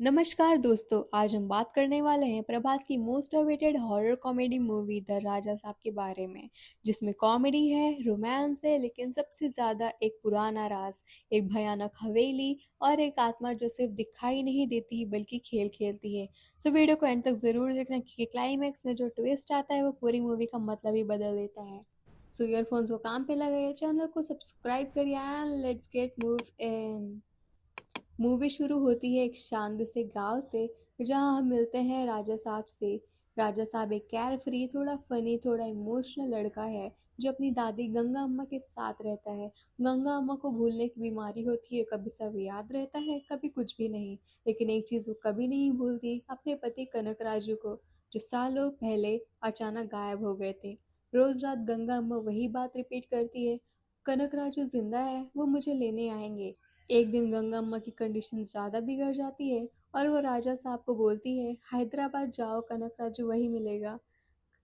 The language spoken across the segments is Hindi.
नमस्कार दोस्तों, आज हम बात करने वाले हैं प्रभास की most awaited horror comedy movie the Raja Saab के बारे में, जिसमें कॉमेडी है, रोमांस है, लेकिन सबसे ज़्यादा एक पुराना राज, एक भयानक हवेली और एक आत्मा जो सिर्फ दिखाई नहीं देती बल्कि खेल खेलती है। सो वीडियो को एंड तक ज़रूर देखना क्योंकि क्लाइमैक्स में जो ट्विस्ट आता है वो पूरी मूवी का मतलब ही बदल देता है। सो ईयरफोन्स को काम पे लगाइए, चैनल को सब्सक्राइब करिए and let's get move in. Movie शुरू होती है एक शांत से गांव से, जहां हम मिलते हैं राजा साहब से। राजा साहब एक केयर फ्री, थोड़ा फनी, थोड़ा इमोशनल लड़का है जो अपनी दादी गंगा अम्मा के साथ रहता है। गंगा अम्मा को भूलने की बीमारी होती है, कभी सब याद रहता है, कभी कुछ भी नहीं। लेकिन एक चीज़ वो कभी नहीं भूलती, अपने पति कनक राजू को, जो सालों पहले अचानक गायब हो गए थे। रोज रात गंगा अम्मा वही बात रिपीट करती है, कनक राजू जिंदा है, वो मुझे लेने आएंगे। एक दिन गंगा अम्मा की कंडीशन ज़्यादा बिगड़ जाती है और वो राजा साहब को बोलती है, हैदराबाद जाओ, कनक राजू वही मिलेगा।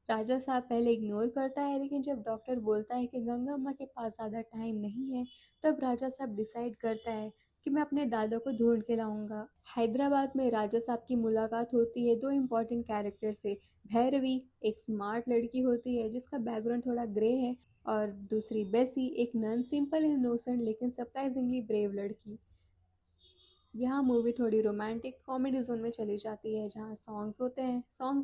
राजा साहब पहले इग्नोर करता है, लेकिन जब डॉक्टर बोलता है कि गंगा अम्मा के पास ज़्यादा टाइम नहीं है, तब राजा साहब डिसाइड करता है कि मैं अपने दादा को ढूंढ के लाऊंगा। हैदराबाद में राजा साहब की मुलाकात होती है दो इम्पोर्टेंट कैरेक्टर से। भैरवी एक स्मार्ट लड़की होती है जिसका बैकग्राउंड थोड़ा ग्रे है, और दूसरी बेसी एक नन, सिंपल इनोसेंट लेकिन सरप्राइजिंगली ब्रेव लड़की। यहाँ मूवी थोड़ी रोमांटिक कॉमेडी जोन में चली जाती है, जहाँ सॉन्ग्स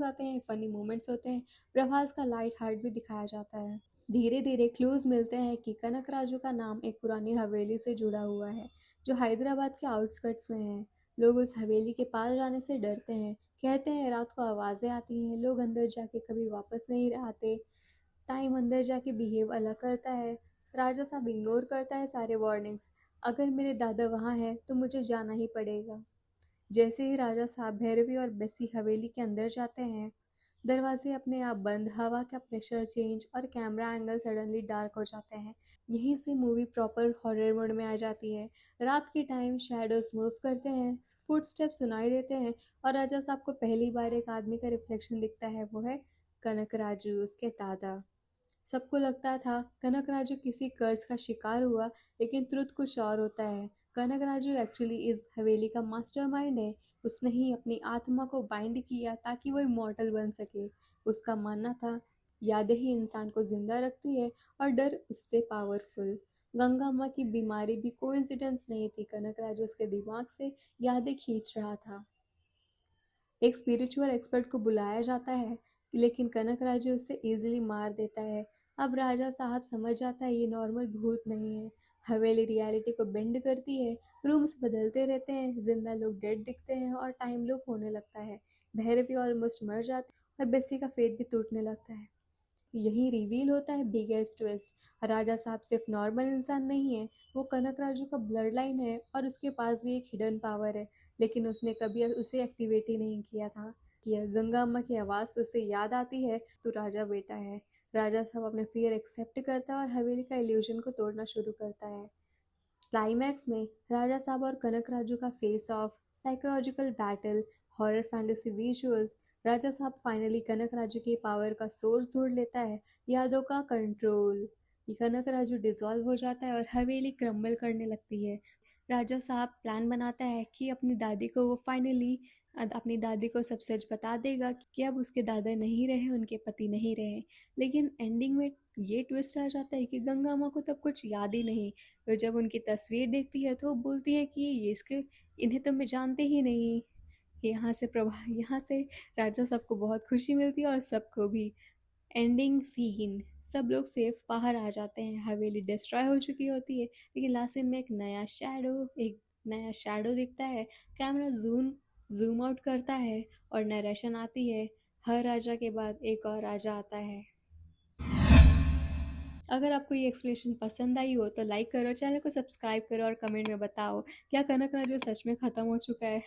आते हैं, फनी मोमेंट्स होते हैं, प्रभास का लाइट हार्ट भी दिखाया जाता है। धीरे धीरे क्लूज मिलते हैं कि कनक राजू का नाम एक पुरानी हवेली से जुड़ा हुआ है, जो हैदराबाद के आउटस्कर्ट्स में है। लोग उस हवेली के पास जाने से डरते हैं, कहते हैं रात को आवाज़ें आती हैं, लोग अंदर जाके कभी वापस नहीं आते, टाइम अंदर जाके बिहेव अलग करता है। राजा साहब इग्नोर करता है सारे वार्निंग्स, अगर मेरे दादा वहाँ हैं तो मुझे जाना ही पड़ेगा। जैसे ही राजा साहब भैरवी और बेसी हवेली के अंदर जाते हैं, दरवाजे अपने आप बंद, हवा का प्रेशर चेंज और कैमरा एंगल सडनली डार्क हो जाते हैं। यहीं से मूवी प्रॉपर हॉरर मोड में आ जाती है। रात के टाइम शैडोज मूव करते हैं, फुटस्टेप सुनाई देते हैं, और राजा साहब को पहली बार एक आदमी का रिफ्लेक्शन दिखता है, वो है कनक राजू, उसके दादा। सबको लगता था कनक राजू किसी कर्ज का शिकार हुआ, लेकिन ट्रुथ कुछ और होता है। कनक राजू एक्चुअली इस हवेली का मास्टरमाइंड है। उसने ही अपनी आत्मा को बाइंड किया ताकि वो इमॉर्टल बन सके। उसका मानना था यादें ही इंसान को जिंदा रखती है और डर उससे पावरफुल। गंगा अम्मा की बीमारी भी कोइंसिडेंस नहीं थी, कनक राजू उसके दिमाग से यादें खींच रहा था। एक स्पिरिचुअल एक्सपर्ट को बुलाया जाता है, लेकिन कनक राजू उसे इजीली मार देता है। अब राजा साहब समझ जाता है ये नॉर्मल भूत नहीं है। हवेली रियलिटी को बेंड करती है, रूम्स बदलते रहते हैं, जिंदा लोग डेड दिखते हैं और टाइम लूप होने लगता है। भैरवी ऑलमोस्ट मर जाती है और बेसी का फेथ भी टूटने लगता है। यही रिवील होता है बिगेस्ट ट्विस्ट। राजा साहब सिर्फ नॉर्मल इंसान नहीं है, वो कनक राजू का ब्लड लाइन है और उसके पास भी एक हिडन पावर है, लेकिन उसने कभी उसे एक्टिवेट ही नहीं किया था। कि गंगा अम्मा की आवाज़ तो उसे याद आती है, तो राजा बेटा है। राजा साहब अपने फियर एक्सेप्ट करता है और हवेली का इल्यूजन को तोड़ना शुरू करता है। क्लाइमैक्स में राजा साहब और कनक राजू का face off, psychological battle, horror fantasy visuals. Raja Saab finally कनक राजू की पावर का सोर्स ढूंढ लेता है, यादों का कंट्रोल। ये कनक राजू डिसॉल्व हो जाता है और हवेली क्रम्बल करने लगती है। राजा साहब प्लान बनाता है कि अपनी दादी को वो फाइनली अपनी दादी को सब सच बता देगा कि अब उसके दादा नहीं रहे, उनके पति नहीं रहे। लेकिन एंडिंग में ये ट्विस्ट आ जाता है कि गंगा माँ को तब कुछ याद ही नहीं। तो जब उनकी तस्वीर देखती है तो वो बोलती है कि ये इसके, इन्हें तो मैं जानते ही नहीं। यहाँ से राजा सबको बहुत खुशी मिलती है और सबको भी। एंडिंग सीन, सब लोग सेफ बाहर आ जाते हैं, हवेली डिस्ट्रॉय हो चुकी होती है, लेकिन लास्ट सीन में एक नया शैडो दिखता है। कैमरा जूम आउट करता है और नरेशन आती है, हर राजा के बाद एक और राजा आता है। अगर आपको ये एक्सप्लेनेशन पसंद आई हो तो लाइक करो, चैनल को सब्सक्राइब करो और कमेंट में बताओ क्या कनक राजू सच में ख़त्म हो चुका है।